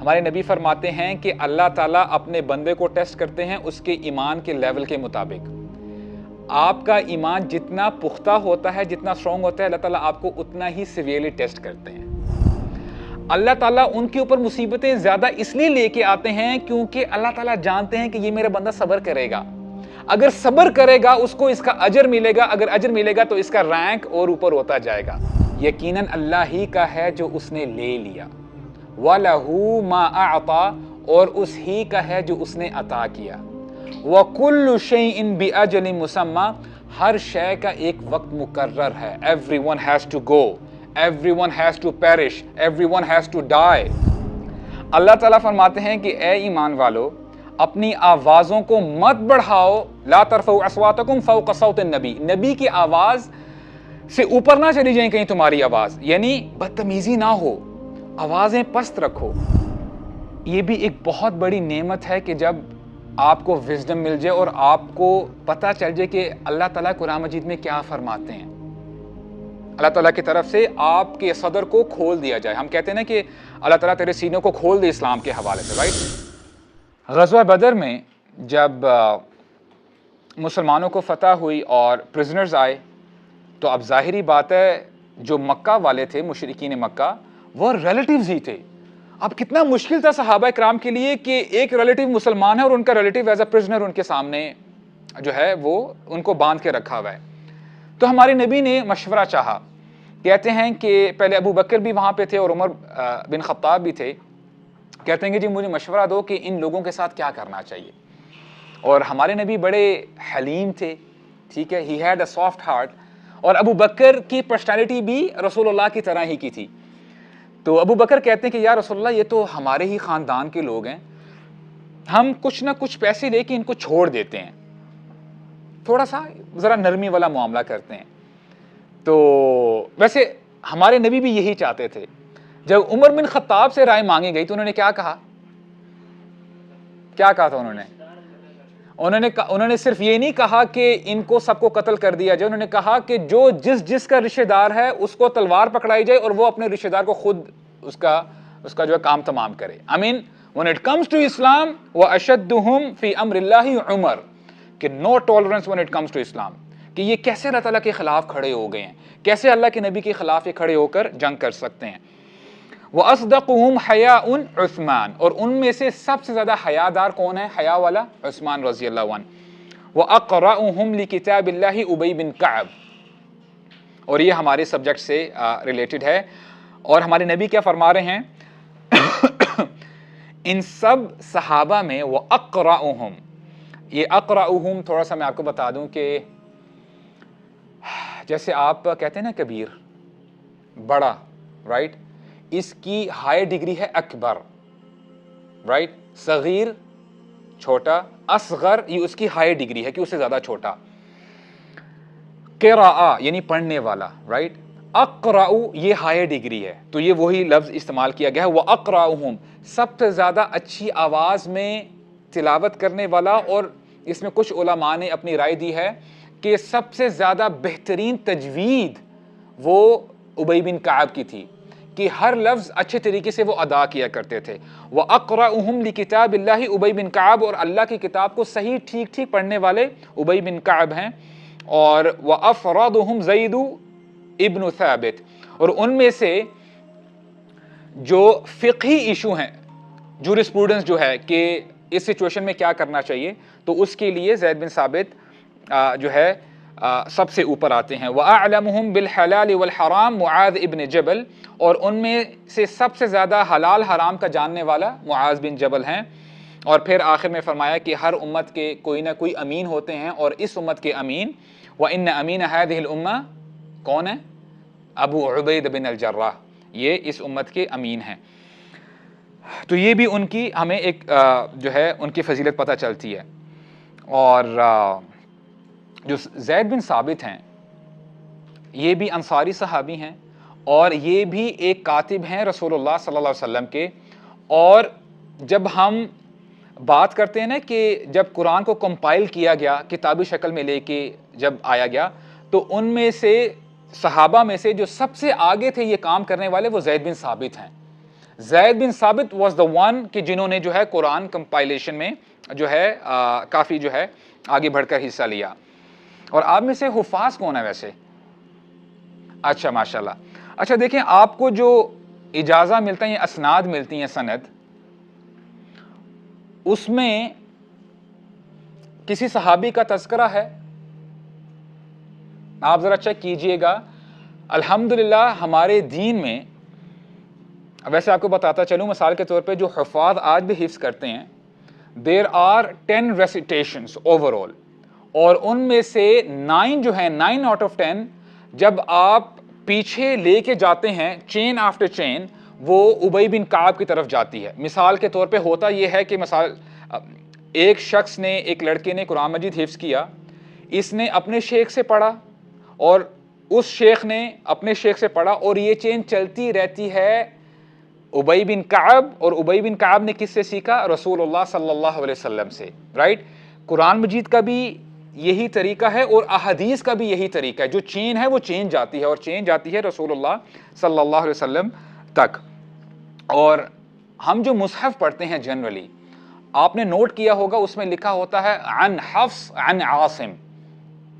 ہمارے نبی فرماتے ہیں کہ اللہ تعالیٰ اپنے بندے کو ٹیسٹ کرتے ہیں اس کے ایمان کے لیول کے مطابق. آپ کا ایمان جتنا پختہ ہوتا ہے، جتنا اسٹرانگ ہوتا ہے، اللہ تعالیٰ آپ کو اتنا ہی سیویئرلی ٹیسٹ کرتے ہیں. اللہ تعالیٰ ان کے اوپر مصیبتیں زیادہ اس لیے لے کے آتے ہیں کیونکہ اللہ تعالیٰ جانتے ہیں کہ یہ میرا بندہ صبر کرے گا. اگر صبر کرے گا اس کو اس کا اجر ملے گا، اگر اجر ملے گا تو اس کا رینک اور اوپر ہوتا جائے گا. یقیناً اللہ ہی کا ہے جو اس نے لے لیا. وَلَهُ مَا أَعْطَى، اور اس ہی کا ہے جو اس نے عطا کیا. وَكُلُّ شَيْءٍ بِأَجَلٍ مُّسَمًّى، ہر شے کا ایک وقت مقرر ہے. Everyone has to go, everyone has to perish, everyone has to die. اللہ تعالیٰ فرماتے ہیں کہ اے ایمان والو، اپنی آوازوں کو مت بڑھاؤ. لا ترفعوا اصواتکم فوق صوت النبی، نبی کی آواز سے اوپر نہ چلی جائیں کہیں تمہاری آواز، یعنی بدتمیزی نہ ہو، آوازیں پست رکھو. یہ بھی ایک بہت بڑی نعمت ہے کہ جب آپ کو وزڈم مل جائے اور آپ کو پتہ چل جائے کہ اللہ تعالیٰ قرآن مجید میں کیا فرماتے ہیں. اللہ تعالیٰ کی طرف سے آپ کے صدر کو کھول دیا جائے. ہم کہتے ہیں نا کہ اللہ تعالیٰ تیرے سینوں کو کھول دے اسلام کے حوالے سے، رائٹ. غزوہ بدر میں جب مسلمانوں کو فتح ہوئی اور پرزنرز آئے تو اب ظاہری بات ہے جو مکہ والے تھے، مشرکین مکہ، وہ ریلیٹیوز ہی تھے. اب کتنا مشکل تھا صحابہ کرام کے لیے کہ ایک ریلیٹیو مسلمان ہے اور ان کا ریلیٹیو ایز اے پرزنر ان کے سامنے جو ہے وہ ان کو باندھ کے رکھا ہوا ہے. تو ہمارے نبی نے مشورہ چاہا. کہتے ہیں کہ پہلے ابو بکر بھی وہاں پہ تھے اور عمر بن خطاب بھی تھے. کہتے ہیں کہ جی مجھے مشورہ دو کہ ان لوگوں کے ساتھ کیا کرنا چاہیے. اور ہمارے نبی بڑے حلیم تھے، ٹھیک ہے، he had a soft heart. اور ابو بکر کی پرسنالٹی بھی رسول اللہ کی طرح ہی کی تھی. تو ابو بکر کہتے ہیں کہ یا رسول اللہ، یہ تو ہمارے ہی خاندان کے لوگ ہیں، ہم کچھ نہ کچھ پیسے لے کے ان کو چھوڑ دیتے ہیں، تھوڑا سا ذرا نرمی والا معاملہ کرتے ہیں. تو ویسے ہمارے نبی بھی یہی چاہتے تھے. جب عمر بن خطاب سے رائے مانگی گئی تو انہوں نے کیا کہا تھا؟ انہوں نے صرف یہ نہیں کہا کہ ان کو سب کو قتل کر دیا جائے، انہوں نے کہا کہ جو جس کا رشتہ دار ہے اس کو تلوار پکڑائی جائے اور وہ اپنے رشتہ دار کو خود اس کا جو ہے کام تمام کرے. when it comes to Islam وَأَشَدُّهُمْ فِي أَمْرِ اللَّهِ عمر، کہ no tolerance when it comes to Islam. کہ یہ کیسے اللہ تعالیٰ کے خلاف کھڑے ہو گئے ہیں، کیسے اللہ کے نبی کے خلاف یہ کھڑے ہو کر جنگ کر سکتے ہیں. وَأَصْدَقُهُمْ حَيَاءٌ عثمان، اور ان میں سے سب سے زیادہ حیادار کون ہے؟ حیا والا عثمان رضی اللہ عنہ. وَأَقْرَأُهُمْ لِكِتَابِ اللَّهِ أُبَيْ بن کعب، اور یہ ہمارے سبجیکٹ سے ریلیٹڈ ہے. اور ہمارے نبی کیا فرما رہے ہیں؟ ان سب صحابہ میں وَأَقْرَأُهُمْ، یہ اقرأہم تھوڑا سا میں آپ کو بتا دوں کہ جیسے آپ کہتے ہیں نا کبیر، بڑا، رائٹ، اس کی ہائی ڈگری ہے اکبر، رائٹ. صغیر چھوٹا، اصغر یہ اس کی ہائی ڈگری ہے کہ اس سے زیادہ چھوٹا. قراء یعنی پڑھنے والا، رائٹ. اقرأ یہ ہائی ڈگری ہے، تو یہ وہی لفظ استعمال کیا گیا ہے. وَأَقْرَأُهُمْ سب سے زیادہ اچھی آواز میں تلاوت کرنے والا. اور اس میں کچھ علماء نے اپنی رائے دی ہے کہ سب سے زیادہ بہترین تجوید وہ ابی بن کعب کی تھی کہ ہر لفظ اچھے طریقے سے وہ ادا کیا کرتے تھے. وَأَقْرَأُهُمْ لِكِتَابِ اللَّهِ ابی بن کعب، اور اللہ کی کتاب کو صحیح ٹھیک پڑھنے والے ابی بن کعب ہیں. اور وَأَفْرَادُهُمْ زَيْدُ ابن ثابت، اور ان میں سے جو فقہی ایشو ہیں، جورسپروڈنس جو ہے کہ اس سچویشن میں کیا کرنا چاہیے، تو اس کے لیے زید بن ثابت جو ہے سب سے اوپر آتے ہیں. وَأَعْلَمُهُمْ بِالْحَلَالِ وَالْحَرَامِ معاذ ابن جبل، اور ان میں سے سب سے زیادہ حلال حرام کا جاننے والا معاذ بن جبل ہیں. اور پھر آخر میں فرمایا کہ ہر امت کے کوئی نہ کوئی امین ہوتے ہیں، اور اس امت کے امین وَإِنَّ أَمِينَ هَذِهِ الْأُمَّةِ کون ہے؟ ابو عبید بن الجراح، یہ اس امت کے امین ہیں. تو یہ بھی ان کی ہمیں ایک جو ہے ان کی فضیلت پتہ چلتی ہے. اور جو زید بن ثابت ہیں یہ بھی انصاری صحابی ہیں، اور یہ بھی ایک کاتب ہیں رسول اللہ صلی اللہ علیہ وسلم کے. اور جب ہم بات کرتے ہیں نا کہ جب قرآن کو کمپائل کیا گیا، کتابی شکل میں لے کے جب آیا گیا، تو ان میں سے صحابہ میں سے جو سب سے آگے تھے یہ کام کرنے والے وہ زید بن ثابت ہیں. زید بن ثابت واز دا ون کہ جنہوں نے جو ہے قرآن کمپائلیشن میں جو ہے کافی جو ہے آگے بڑھ کر حصہ لیا. اور آپ میں سے حفاظ کون ہے ویسے؟ اچھا ماشاءاللہ. اچھا دیکھیں آپ کو جو اجازہ ملتا ہے، اسناد ملتی ہیں، سند، اس میں کسی صحابی کا تذکرہ ہے؟ آپ ذرا چیک کیجئے گا. الحمدللہ ہمارے دین میں، ویسے آپ کو بتاتا چلوں مثال کے طور پہ جو حفاظ آج بھی حفظ کرتے ہیں، دیر آر 10 ریسیٹیشنز اوور آل، اور ان میں سے 9 جو ہیں 9 آؤٹ آف 10 جب آپ پیچھے لے کے جاتے ہیں چین آفٹر چین، وہ ابی بن کعب کی طرف جاتی ہے. مثال کے طور پہ ہوتا یہ ہے کہ ایک شخص نے، ایک لڑکے نے قرآن مجید حفظ کیا، اس نے اپنے شیخ سے پڑھا اور اس شیخ نے اپنے شیخ سے پڑھا، اور یہ چین چلتی رہتی ہے ابی بن کعب، اور ابی بن کعب نے کس سے سیکھا؟ رسول اللہ صلی اللہ علیہ وسلم سے. رائٹ. قرآن مجید کا بھی یہی طریقہ ہے اور احادیث کا بھی یہی طریقہ ہے. جو چین ہے وہ چین جاتی ہے، اور چین جاتی ہے رسول اللہ صلی اللہ علیہ وسلم تک. اور ہم جو مصحف پڑھتے ہیں جنرلی، آپ نے نوٹ کیا ہوگا اس میں لکھا ہوتا ہے عن حفص عن عاصم.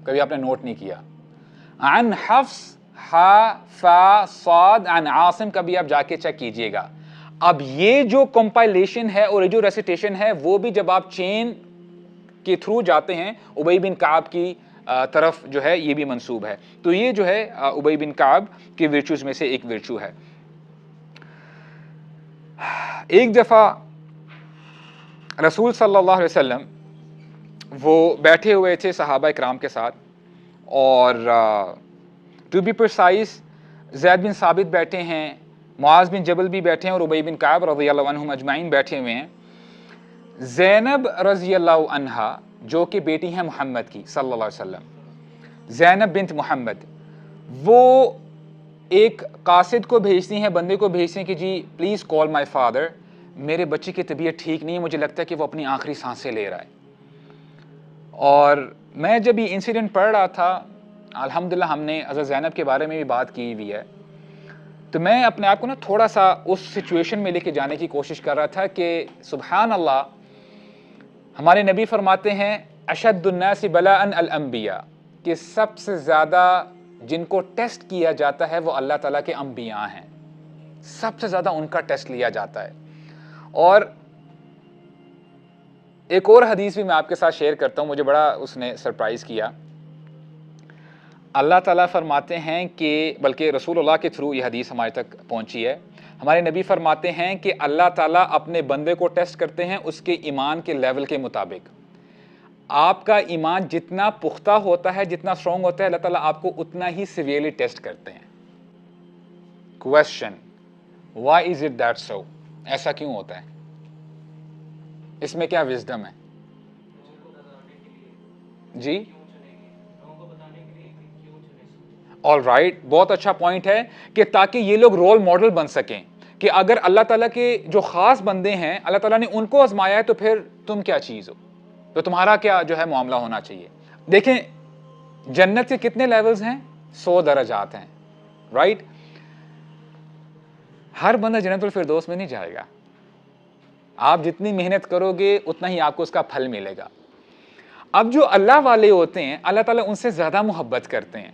کبھی آپ نے نوٹ نہیں کیا؟ عن حفص ہا فا صاد عن عاصم، کبھی آپ جا کے چیک کیجئے گا. اب یہ جو کمپائلیشن ہے اور یہ جو ریسیٹیشن ہے، وہ بھی جب آپ چین کے تھرو جاتے ہیں ابی بن کعب کی طرف جو ہے یہ بھی منسوب ہے. تو یہ جو ہے ابی بن کعب کی ورچوز میں سے ایک ورچو ہے. ایک دفعہ رسول صلی اللہ علیہ وسلم وہ بیٹھے ہوئے تھے صحابہ اکرام کے ساتھ، اور ٹو بی پرسائز زید بن ثابت بیٹھے ہیں، معاذ بن جبل بھی بیٹھے ہیں، اور ابی بن کعب رضی اللہ عنہم اجمعین بیٹھے ہوئے ہیں. زینب رضی اللہ عنہا جو کہ بیٹی ہیں محمد کی صلی اللہ علیہ وسلم، زینب بنت محمد، وہ ایک قاصد کو بھیجتی ہیں، بندے کو بھیجتی ہیں کہ جی پلیز کال مائی فادر، میرے بچے کی طبیعت ٹھیک نہیں ہے، مجھے لگتا ہے کہ وہ اپنی آخری سانسیں لے رہا ہے. اور میں جب یہ انسیڈنٹ پڑھ رہا تھا، الحمدللہ ہم نے حضرت زینب کے بارے میں بھی بات کی ہوئی ہے، تو میں اپنے آپ کو نا تھوڑا سا اس سچویشن میں لے کے جانے کی کوشش کر رہا تھا کہ سبحان اللہ، ہمارے نبی فرماتے ہیں اشد الناس بلاء الانبیاء، کہ سب سے زیادہ جن کو ٹیسٹ کیا جاتا ہے وہ اللہ تعالیٰ کے انبیاء ہیں، سب سے زیادہ ان کا ٹیسٹ لیا جاتا ہے. اور ایک اور حدیث بھی میں آپ کے ساتھ شیئر کرتا ہوں، مجھے بڑا اس نے سرپرائز کیا. اللہ تعالیٰ فرماتے ہیں کہ، بلکہ رسول اللہ کے تھرو یہ حدیث ہمارے تک پہنچی ہے، ہمارے نبی فرماتے ہیں کہ اللہ تعالیٰ اپنے بندے کو ٹیسٹ کرتے ہیں اس کے ایمان کے لیول کے مطابق. آپ کا ایمان جتنا پختہ ہوتا ہے، جتنا اسٹرانگ ہوتا ہے، اللہ تعالیٰ آپ کو اتنا ہی سیویئرلی ٹیسٹ کرتے ہیں. Question, why is it that so? ایسا کیوں ہوتا ہے؟ اس میں کیا وزڈم ہے؟ جی آل رائٹ، بہت اچھا پوائنٹ ہے کہ تاکہ یہ لوگ رول ماڈل بن سکیں کہ اگر اللہ تعالیٰ کے جو خاص بندے ہیں، اللہ تعالیٰ نے ان کو آزمایا ہے، تو پھر تم کیا چیز ہو، تو تمہارا کیا جو ہے معاملہ ہونا چاہیے. دیکھیں جنت کے کتنے لیولز ہیں؟ 100 درجات ہیں. رائٹ. ہر بندہ جنت الفردوس میں نہیں جائے گا. آپ جتنی محنت کرو گے اتنا ہی آپ کو اس کا پھل ملے گا. اب جو اللہ والے ہوتے ہیں، اللہ تعالیٰ ان سے زیادہ محبت کرتے ہیں،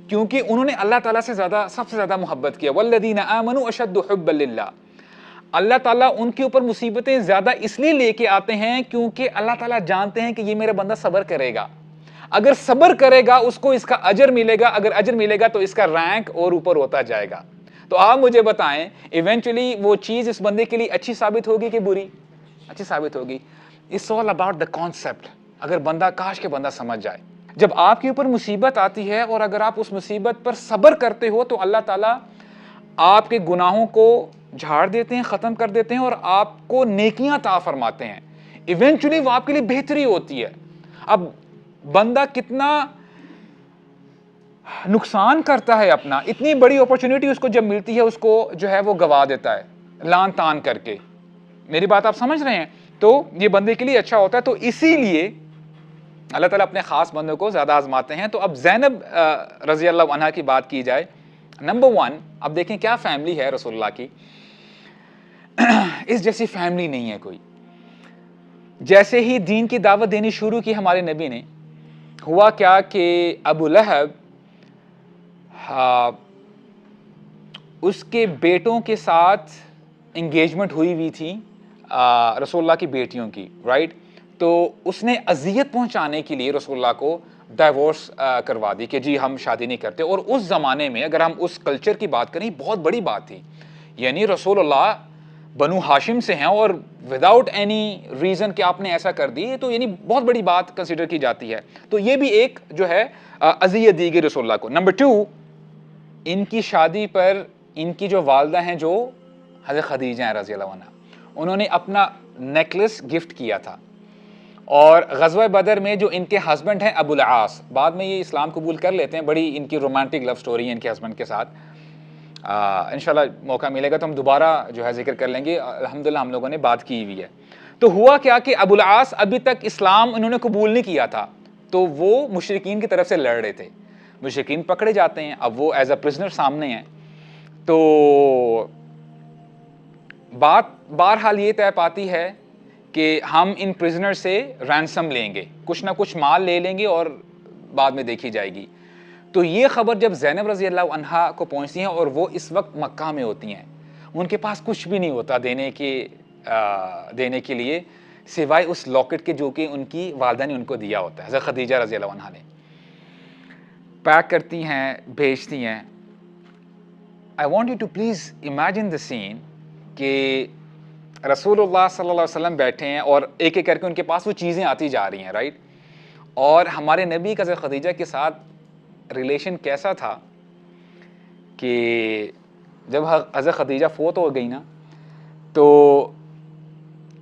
کیونکہ انہوں نے اللہ تعالیٰ سے زیادہ، سب سے زیادہ محبت کیا. والذین آمنوا اشد حبا للہ. اللہ تعالیٰ ان کے اوپر مصیبتیں زیادہ اس لیے لے کے آتے ہیں کیونکہ اللہ تعالیٰ جانتے ہیں کہ یہ میرا بندہ صبر کرے گا. اگر صبر کرے گا اس کو اس کا اجر ملے گا، اگر اجر ملے گا تو اس کا رینک اور اوپر ہوتا جائے گا. تو آپ مجھے بتائیں ایونچولی وہ چیز اس بندے کے لیے اچھی ثابت ہوگی کہ بری؟ اچھی ثابت ہوگی. It's all about the concept. اگر بندہ، کاش کے بندہ سمجھ جائے، جب آپ کے اوپر مصیبت آتی ہے اور اگر آپ اس مصیبت پر صبر کرتے ہو تو اللہ تعالیٰ آپ کے گناہوں کو جھاڑ دیتے ہیں، ختم کر دیتے ہیں، اور آپ کو نیکیاں عطا فرماتے ہیں. ایونچولی وہ آپ کے لیے بہتری ہوتی ہے. اب بندہ کتنا نقصان کرتا ہے اپنا، اتنی بڑی اپرچونٹی اس کو جب ملتی ہے اس کو جو ہے وہ گوا دیتا ہے لان تان کر کے. میری بات آپ سمجھ رہے ہیں؟ تو یہ بندے کے لیے اچھا ہوتا ہے. تو اسی لیے اللہ تعالیٰ اپنے خاص بندوں کو زیادہ آزماتے ہیں. تو اب زینب رضی اللہ عنہا کی بات کی جائے، نمبر 1 اب دیکھیں کیا فیملی ہے رسول اللہ کی. اس جیسی فیملی نہیں ہے کوئی. جیسے ہی دین کی دعوت دینی شروع کی ہمارے نبی نے, ہوا کیا کہ ابو لہب اس کے بیٹوں کے ساتھ انگیجمنٹ ہوئی تھی رسول اللہ کی بیٹیوں کی, رائٹ. تو اس نے اذیت پہنچانے کے لیے رسول اللہ کو ڈائیورس کروا دی کہ جی ہم شادی نہیں کرتے. اور اس زمانے میں اگر ہم اس کلچر کی بات کریں, بہت بڑی بات تھی. یعنی رسول اللہ بنو ہاشم سے ہیں اور وداؤٹ اینی ریزن کہ آپ نے ایسا کر دی, تو یعنی بہت بڑی بات کنسیڈر کی جاتی ہے. تو یہ بھی ایک جو ہے اذیت دی گئی رسول اللہ کو. نمبر 2, ان کی شادی پر ان کی جو والدہ ہیں جو حضرت خدیجہ ہیں رضی اللہ عنہ, انہوں نے اپنا نیکلس گفٹ کیا تھا. اور غزوہ بدر میں جو ان کے ہسبینڈ ہیں ابو العاص, بعد میں یہ اسلام قبول کر لیتے ہیں, بڑی ان کی رومانٹک لو سٹوری ہے ان کے ہسبینڈ کے ساتھ. انشاءاللہ موقع ملے گا تو ہم دوبارہ جو ہے ذکر کر لیں گے. الحمدللہ ہم لوگوں نے بات کی ہوئی ہے. تو ہوا کیا کہ ابو العاص ابھی تک اسلام انہوں نے قبول نہیں کیا تھا, تو وہ مشرکین کی طرف سے لڑ رہے تھے. مشرکین پکڑے جاتے ہیں, اب وہ ایز اے پرزنر سامنے ہیں. تو بات بہرحال یہ طے پاتی ہے کہ ہم ان پرزنر سے رینسم لیں گے, کچھ نہ کچھ مال لے لیں گے اور بعد میں دیکھی جائے گی. تو یہ خبر جب زینب رضی اللہ عنہا کو پہنچتی ہیں, اور وہ اس وقت مکہ میں ہوتی ہیں, ان کے پاس کچھ بھی نہیں ہوتا دینے کے لیے سوائے اس لاکٹ کے جو کہ ان کی والدہ نے ان کو دیا ہوتا ہے, حضرت خدیجہ رضی اللہ عنہا نے. پیک کرتی ہیں, بھیجتی ہیں. I want you to please imagine the scene کہ رسول اللہ صلی اللہ علیہ وسلم بیٹھے ہیں اور ایک ایک کر کے ان کے پاس وہ چیزیں آتی جا رہی ہیں, رائٹ. اور ہمارے نبی کا حضرت خدیجہ کے ساتھ ریلیشن کیسا تھا کہ جب حضرت خدیجہ فوت ہو گئی نا, تو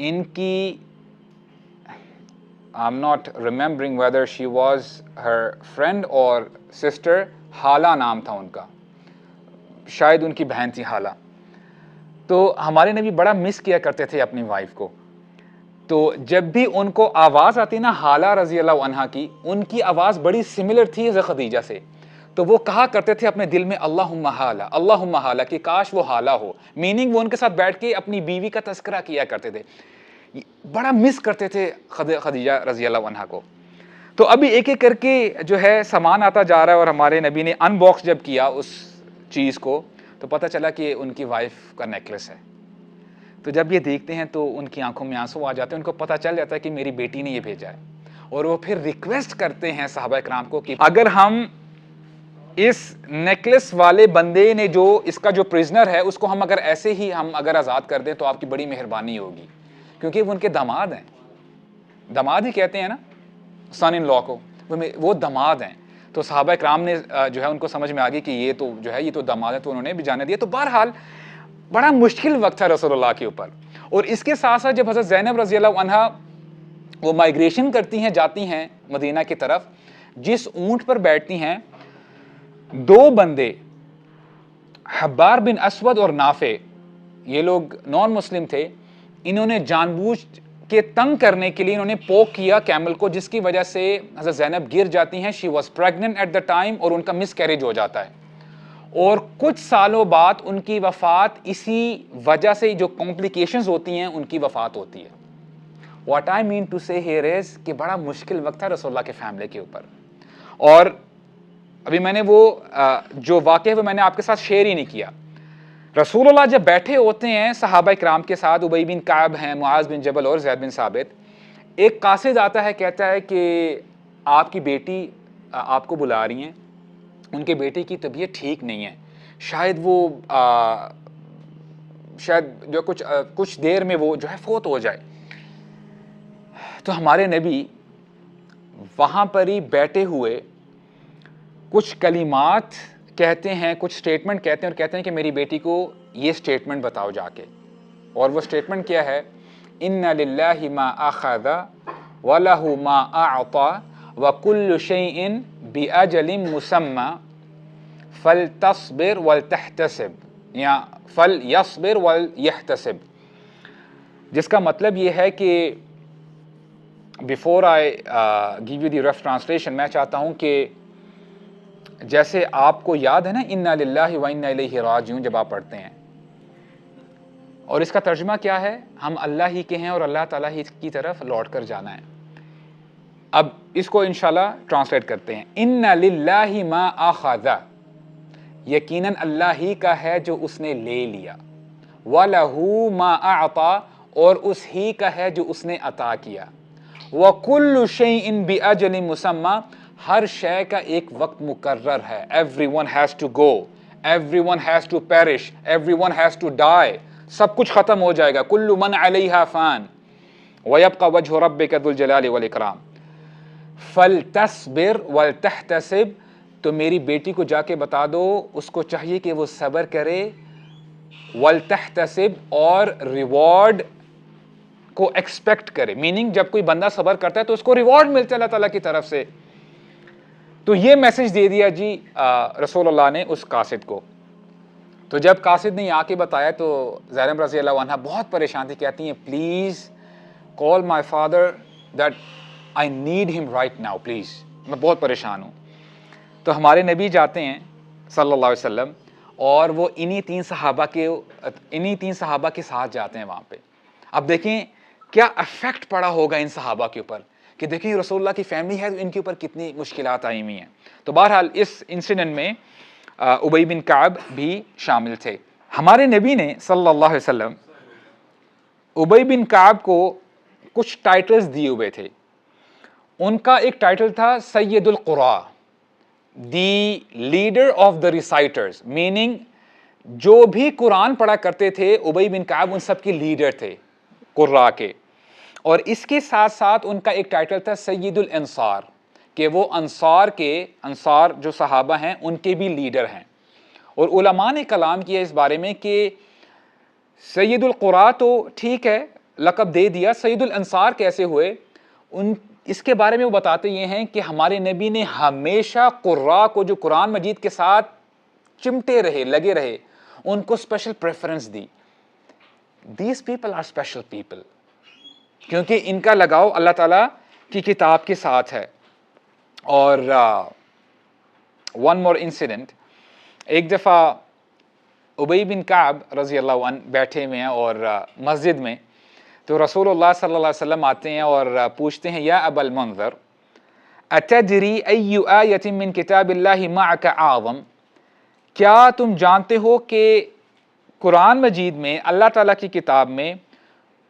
ان کی I'm not remembering whether she was her friend or sister, حالہ نام تھا ان کا, شاید ان کی بہن تھی حالہ. تو ہمارے نبی بڑا مس کیا کرتے تھے اپنی وائف کو. تو جب بھی ان کو آواز آتی نا حالہ رضی اللہ عنہا کی, ان کی آواز بڑی سملر تھی حضرت خدیجہ سے. تو وہ کہا کرتے تھے اپنے دل میں اللہم حالہ, اللہم حالہ, کہ کاش وہ حالہ ہو. میننگ وہ ان کے ساتھ بیٹھ کے اپنی بیوی کا تذکرہ کیا کرتے تھے, بڑا مس کرتے تھے خدیجہ رضی اللہ عنہا کو. تو ابھی ایک ایک کر کے جو ہے سامان آتا جا رہا ہے, اور ہمارے نبی نے ان باکس جب کیا اس چیز کو, تو پتہ چلا کہ ان کی وائف کا نیکلس ہے. تو جب یہ دیکھتے ہیں تو ان کی آنکھوں میں آنسو آ جاتے ہیں, ان کو پتہ چل جاتا ہے کہ میری بیٹی نے یہ بھیجا ہے. اور وہ پھر ریکویسٹ کرتے ہیں صحابہ کرام کو کہ اگر ہم اس نیکلس والے بندے نے جو اس کا جو پرزنر ہے اس کو ہم اگر ایسے ہی ہم اگر آزاد کر دیں تو آپ کی بڑی مہربانی ہوگی, کیونکہ وہ ان کے داماد ہیں. داماد ہی کہتے ہیں نا سن ان لا کو, وہ داماد ہیں. تو صحابہ کرام نے جو ہے ان کو سمجھ میں آ گئی کہ یہ تو جو ہے یہ تو داماد ہے, تو انہوں نے بھی جانے دیا. تو بہرحال بڑا مشکل وقت تھا رسول اللہ کے اوپر. اور اس کے ساتھ ساتھ جب حضرت زینب رضی اللہ عنہا وہ مائگریشن کرتی ہیں, جاتی ہیں مدینہ کی طرف, جس اونٹ پر بیٹھتی ہیں, دو بندے حبار بن اسود اور نافع, یہ لوگ نان مسلم تھے, انہوں نے جان بوجھ کے تنگ کرنے کے لیے انہوں نے پوک کیا کیمل کو, جس کی وجہ سے حضرت زینب گر جاتی ہیں. She was pregnant at the time, اور ان کا مس کیریج ہو جاتا ہے. اور کچھ سالوں بعد ان کی وفات اسی وجہ سے, جو کمپلیکیشنز ہوتی ہیں ان کی وفات ہوتی ہے. واٹ آئی مین ٹو سے ہیئر از کہ بڑا مشکل وقت تھا رسول اللہ کے فیملی کے اوپر. اور ابھی میں نے وہ جو واقعہ وہ میں نے آپ کے ساتھ شیئر ہی نہیں کیا. رسول اللہ جب بیٹھے ہوتے ہیں صحابہ کرام کے ساتھ, ابی بن کعب ہیں, معاذ بن جبل اور زید بن ثابت, ایک قاصد آتا ہے, کہتا ہے کہ آپ کی بیٹی آپ کو بلا رہی ہیں, ان کے بیٹے کی طبیعت ٹھیک نہیں ہے, شاید وہ شاید جو کچھ دیر میں وہ جو ہے فوت ہو جائے. تو ہمارے نبی وہاں پر ہی بیٹھے ہوئے کچھ کلمات کہتے ہیں, کچھ سٹیٹمنٹ کہتے ہیں, اور کہتے ہیں کہ میری بیٹی کو یہ سٹیٹمنٹ بتاؤ جا کے. اور وہ سٹیٹمنٹ کیا ہے؟ ان للہ ما اخذ ولہ ما اعطى وکل شیء باجل مسمى فلتصبر ولتحتسب, یا فلیصبر ولیحتسب, جس کا مطلب یہ ہے کہ before I give you the rough translation, میں چاہتا ہوں کہ جیسے آپ کو یاد ہے نا انا للہ و انا الیہ راجعون, جب آپ پڑھتے ہیں اور اس کا ترجمہ کیا ہے؟ ہم اللہ ہی کے ہیں اور اللہ تعالیٰ ہی کی طرف لوٹ کر جانا ہے. اب اس کو انشاءاللہ ٹرانسلیٹ کرتے ہیں. ان للہ ما اخذ، یقیناً اللہ ہی کا ہے جو اس نے لے لیا. وَلَهُ مَا أَعْطَى، اور اس ہی کا ہے جو اس نے عطا کیا. وَكُلُّ شَيْءٍ بِأَجَلٍ مُسَمَّى، ہر شے کا ایک وقت مقرر ہے. Everyone has to go, everyone has to perish, everyone has to die. سب کچھ ختم ہو جائے گا. كُلُّ مَنْ عَلَيْهَا فَانٍ وَيَبْقَى وَجْهُ رَبِّكَ ذُو الْجَلَالِ وَالْإِكْرَامِ. فَلْتَصْبِرْ وَلْتَحْتَسِبْ، تو میری بیٹی کو جا کے بتا دو اس کو چاہیے کہ وہ صبر کرے. وَلْتَحْتَسِبْ، اور ریوارڈ کو ایکسپیکٹ کرے. میننگ جب کوئی بندہ صبر کرتا ہے تو اس کو ریوارڈ ملتا ہے اللہ تعالیٰ کی طرف سے. تو یہ میسج دے دیا جی رسول اللہ نے اس قاصد کو. تو جب قاصد نے آ کے بتایا تو زینب رضی اللہ عنہ بہت پریشان تھی. کہتی ہیں please call my father that I need ہم رائٹ ناؤ پلیز، میں بہت پریشان ہوں. تو ہمارے نبی جاتے ہیں صلی اللہ علیہ وسلم، اور وہ انہی تین صحابہ کے ساتھ جاتے ہیں وہاں پہ. اب دیکھیں کیا افیکٹ پڑا ہوگا ان صحابہ کے اوپر، کہ دیکھیں رسول اللہ کی فیملی ہے تو ان کے اوپر کتنی مشکلات آئی ہوئی ہیں. تو بہرحال اس انسیڈنٹ میں ابی بن کعب بھی شامل تھے. ہمارے نبی نے صلی اللہ علیہ وسلم ابی بن کعب کو کچھ ٹائٹلز دیے ہوئے تھے. ان کا ایک ٹائٹل تھا سید القراء، the leader of the reciters, meaning جو بھی قرآن پڑھا کرتے تھے ابی بن کعب ان سب کے لیڈر تھے قراء کے. اور اس کے ساتھ ساتھ ان کا ایک ٹائٹل تھا سید الانصار، کہ وہ انصار جو صحابہ ہیں ان کے بھی لیڈر ہیں. اور علماء نے کلام کیا اس بارے میں کہ سید القراء تو ٹھیک ہے لقب دے دیا، سید الانصار کیسے ہوئے؟ اس کے بارے میں وہ بتاتے یہ ہیں کہ ہمارے نبی نے ہمیشہ قراء کو جو قرآن مجید کے ساتھ چمٹے رہے، لگے رہے، ان کو اسپیشل پریفرنس دی. These people are special people, کیونکہ ان کا لگاؤ اللہ تعالیٰ کی کتاب کے ساتھ ہے. اور ون مور انسیڈنٹ، ایک دفعہ ابی بن کعب رضی اللہ عنہ بیٹھے ہوئے ہیں اور مسجد میں، تو رسول اللہ صلی اللہ علیہ وسلم آتے ہیں اور پوچھتے ہیں یا ابا المنذر اتدری ای آیۃ من کتاب اللہ معک اعظم، کیا تم جانتے ہو کہ قرآن مجید میں اللہ تعالیٰ کی کتاب میں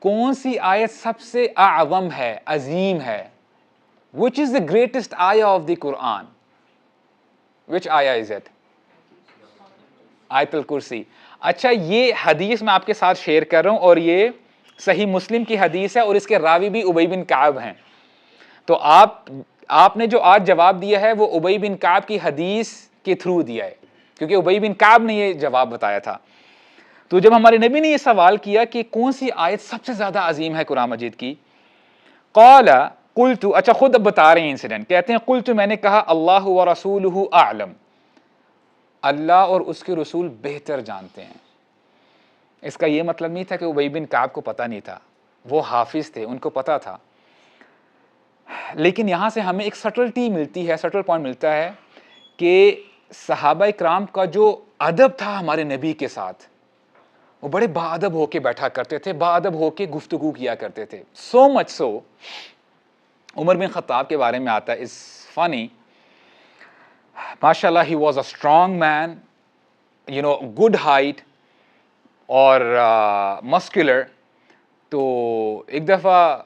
کون سی آیت سب سے اعظم ہے، عظیم ہے؟ which is the greatest ayah of the Quran? which ayah is it? آیت الکرسی. اچھا یہ حدیث میں آپ کے ساتھ شیئر کر رہا ہوں اور یہ صحیح مسلم کی حدیث ہے اور اس کے راوی بھی ابی بن کعب ہیں. تو آپ نے جو آج جواب دیا ہے وہ ابی بن کعب کی حدیث کے تھرو دیا ہے، کیونکہ ابی بن کعب نے یہ جواب بتایا تھا. تو جب ہمارے نبی نے یہ سوال کیا کہ کون سی آیت سب سے زیادہ عظیم ہے قرآن مجید کی، قال قلت، اچھا خود اب بتا رہے ہیں انسیڈنٹ، کہتے ہیں قلت، میں نے کہا اللہ ورسولہ اعلم، اللہ اور اس کے رسول بہتر جانتے ہیں. اس کا یہ مطلب نہیں تھا کہ ابی بن کعب کو پتہ نہیں تھا، وہ حافظ تھے، ان کو پتہ تھا. لیکن یہاں سے ہمیں ایک سٹلٹی ملتی ہے، سٹل پوائنٹ ملتا ہے کہ صحابہ کرام کا جو ادب تھا ہمارے نبی کے ساتھ، وہ بڑے باادب ہو کے بیٹھا کرتے تھے، باادب ہو کے گفتگو کیا کرتے تھے. سو مچ سو عمر بن خطاب کے بارے میں آتا ہے، اس فنی ماشاء اللہ he was a strong man, good height اور مسکولر. تو ایک دفعہ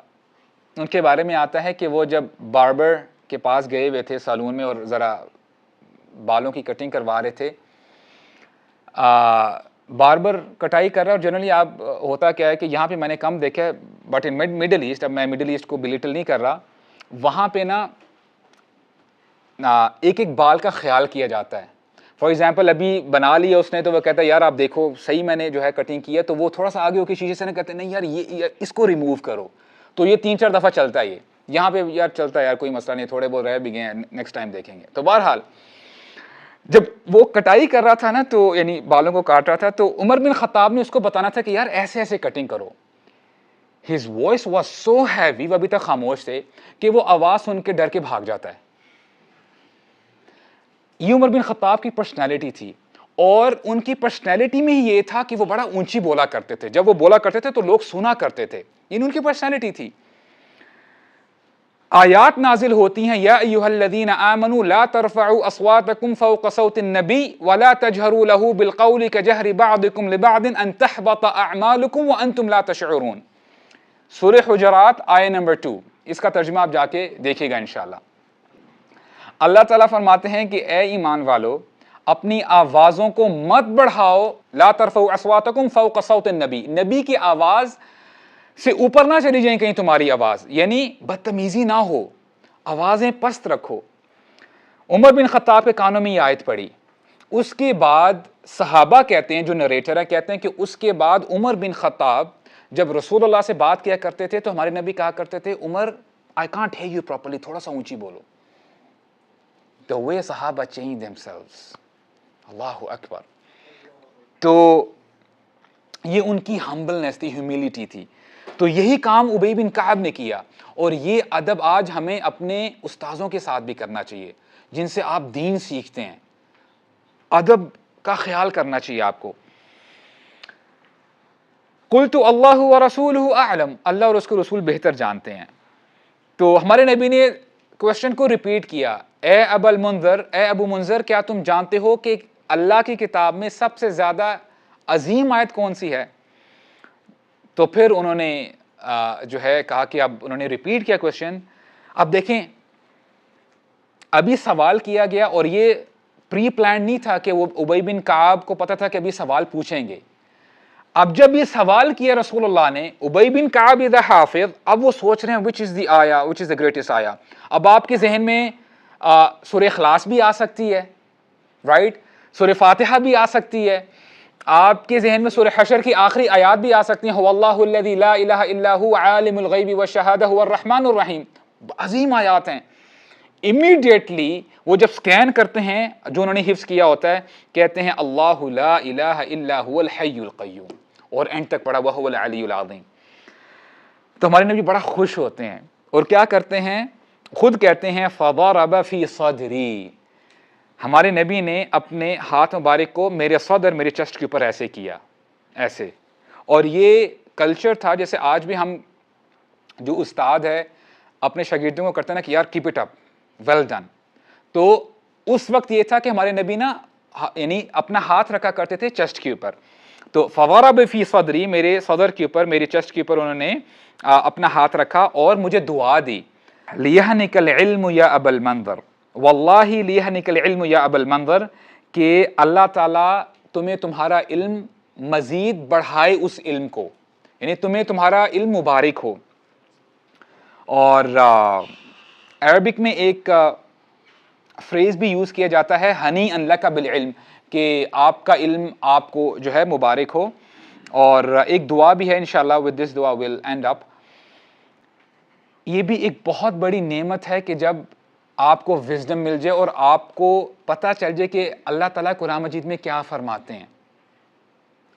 ان کے بارے میں آتا ہے کہ وہ جب باربر کے پاس گئے ہوئے تھے سالون میں اور ذرا بالوں کی کٹنگ کروا رہے تھے. باربر کٹائی کر رہا ہے، اور جنرلی آپ ہوتا کیا ہے کہ یہاں پہ میں نے کم دیکھا ہے بٹ ان مڈل ایسٹ، اب میں مڈل ایسٹ کو بلیٹل نہیں کر رہا، وہاں پہ نا ایک ایک بال کا خیال کیا جاتا ہے. فار ایگزامپل ابھی بنا لیا اس نے تو وہ کہتا ہے یار آپ دیکھو صحیح میں نے جو ہے کٹنگ کی ہے، تو وہ تھوڑا سا آگے ہو کے شیشے سے نہ کہتے ہیں نہیں یار یہ اس کو ریموو کرو. تو یہ 3-4 دفعہ چلتا ہے، یہ یہاں پہ یار چلتا ہے یار کوئی مسئلہ نہیں، تھوڑے بہت رہ بھی گئے ہیں نیکسٹ ٹائم دیکھیں گے. تو بہرحال جب وہ کٹائی کر رہا تھا نا، تو یعنی بالوں کو کاٹ رہا تھا، تو عمر بن خطاب نے اس کو بتانا تھا کہ یار ایسے ایسے کٹنگ کرو. His voice was so heavy, وہ ابھی تک خاموش تھے، کہ وہ آواز سن کے ڈر کے بھاگ جاتا ہے. یہ عمر بن خطاب کی پرسنالٹی تھی. اور ان کی پرسنالٹی میں ہی یہ تھا کہ وہ بڑا اونچی بولا کرتے تھے. جب وہ بولا کرتے تھے تو لوگ سنا کرتے تھے. یہ ان کی پرسنالٹی تھی. آیات نازل ہوتی ہیں یا ایھا الذین آمنوا لا ترفعوا اصواتکم فوق صوت النبی ولا تجہروا له بالقول کجہر بعضکم لبعض ان تحبط اعمالکم وانتم لا تشعرون. سورہ حجرات آیہ نمبر 2. اس کا ترجمہ آپ جا کے دیکھیے گا انشاءاللہ. اللہ تعالیٰ فرماتے ہیں کہ اے ایمان والو اپنی آوازوں کو مت بڑھاؤ. لا ترفعوا اصواتکم فوق صوت النبی, نبی کی آواز سے اوپر نہ چلی جائیں کہیں تمہاری آواز, یعنی بدتمیزی نہ ہو, آوازیں پست رکھو. عمر بن خطاب کے کانوں میں یہ آیت پڑی. اس کے بعد صحابہ کہتے ہیں, جو نریٹر ہے کہتے ہیں کہ اس کے بعد عمر بن خطاب جب رسول اللہ سے بات کیا کرتے تھے تو ہمارے نبی کہا کرتے تھے عمر I can't hear you properly, تھوڑا سا اونچی بولو. The way صحابہ change themselves. اللہ اکبر. تو یہ ان کی ہمبلنس تھی, ہیوملٹی تھی. تو یہی کام ابی بن کعب نے کیا, اور یہ ادب آج ہمیں اپنے استاذوں کے ساتھ بھی کرنا چاہیے جن سے آپ دین سیکھتے ہیں. ادب کا خیال کرنا چاہیے آپ کو. قلت اللہ ورسولہ اعلم, اللہ اور اس کے رسول بہتر جانتے ہیں. تو ہمارے نبی نے کوشچن کو ریپیٹ کیا, اے ابا المنذر, اے ابو منذر, کیا تم جانتے ہو کہ اللہ کی کتاب میں سب سے زیادہ عظیم آیت کون سی ہے؟ تو پھر انہوں نے جو ہے کہا کہ اب انہوں نے ریپیٹ کیا کوشچن. اب دیکھیں ابھی سوال کیا گیا اور یہ پری پلان نہیں تھا کہ وہ ابی بن کعب کو پتا تھا کہ ابھی سوال پوچھیں گے. اب جب یہ سوال کیا رسول اللہ نے, ابی بن کعب از حافظ, اب وہ سوچ رہے ہیں which is the آیا, which is the greatest آیا. اب آپ کے ذہن میں سورہ اخلاص بھی آ سکتی ہے, رائٹ, سورہ فاتحہ بھی آ سکتی ہے, آپ کے ذہن میں سورہ حشر کی آخری آیات بھی آ سکتی ہیں, هو اللہ الذی لا الہ الا هو عالم الغیب والشہادہ هو الرحمن الرحیم. عظیم آیات ہیں. امیڈیٹلی وہ جب سکین کرتے ہیں, جو انہوں نے حفظ کیا ہوتا ہے, کہتے ہیں اللہ لا الہ الا هو الحی القیوم, اور اینڈ تک پڑھا وہو العلی العظیم. تو ہمارے نبی بڑا خوش ہوتے ہیں اور کیا کرتے ہیں, خود کہتے ہیں فضرب فی صدری, ہمارے نبی نے اپنے ہاتھ مبارک کو میرے صدر, میرے چسٹ کے اوپر ایسے کیا, ایسے. اور یہ کلچر تھا جیسے آج بھی ہم جو استاد ہے اپنے شاگردوں کو کرتے ہیں نا کہ یار keep it up, well done. تو اس وقت یہ تھا کہ ہمارے نبی نا یعنی اپنا ہاتھ رکھا کرتے تھے چسٹ کے اوپر. تو فضرب فی صدری, میرے صدر کے اوپر, میرے چسٹ کے اوپر انہوں نے اپنا ہاتھ رکھا اور مجھے دعا دی. لیہنک العلم یا ابا المنذر, واللہ لیہنک العلم یا ابا المنذر, کہ اللہ تعالیٰ تمہیں تمہارا علم مزید بڑھائے اس علم کو, یعنی تمہیں تمہارا علم مبارک ہو. اور عربک میں ایک فریز بھی یوز کیا جاتا ہے, ہنی ان لک بالعلم, کہ آپ کا علم آپ کو جو ہے مبارک ہو. اور ایک دعا بھی ہے انشاءاللہ, with this دعا will end up. یہ بھی ایک بہت بڑی نعمت ہے کہ جب آپ کو وزڈم مل جائے اور آپ کو پتہ چل جائے کہ اللہ تعالیٰ قرآن مجید میں کیا فرماتے ہیں.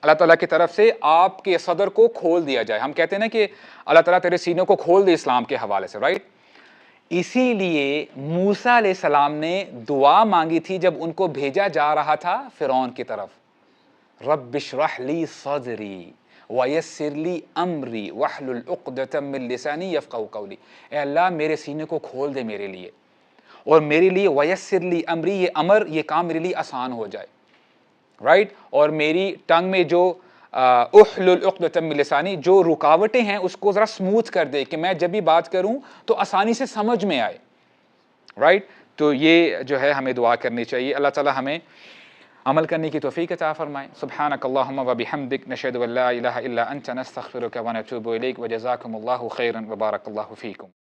اللہ تعالیٰ کی طرف سے آپ کے صدر کو کھول دیا جائے. ہم کہتے ہیں نا کہ اللہ تعالیٰ تیرے سینوں کو کھول دے اسلام کے حوالے سے, رائٹ. اسی لیے موسیٰ علیہ السلام نے دعا مانگی تھی جب ان کو بھیجا جا رہا تھا فرعون کی طرف, رب اشرح لی صدری ویسر لی امری واحلل عقدۃ من لسانی یفقہوا قولی. اے اللہ میرے سینے کو کھول دے میرے لیے, اور میرے لیے ویسر لی امری, یہ امر, یہ کام میرے لیے آسان ہو جائے, رائٹ. اور میری ٹنگ میں جو احلل عقدۃ من لسانی, جو رکاوٹیں ہیں اس کو ذرا سموتھ کر دے کہ میں جب بھی بات کروں تو آسانی سے سمجھ میں آئے, رائٹ. تو یہ جو ہے ہمیں دعا کرنی چاہیے. اللہ تعالیٰ ہمیں عمل کرنے کی توفیق عطا فرمائے. سبحانک اللہم و بحمدک, نشہد ان لا الہ الا انت, نستغفرک و نتوب الیک, وجزاکم اللہ خیرا وبارک اللہ فیکم.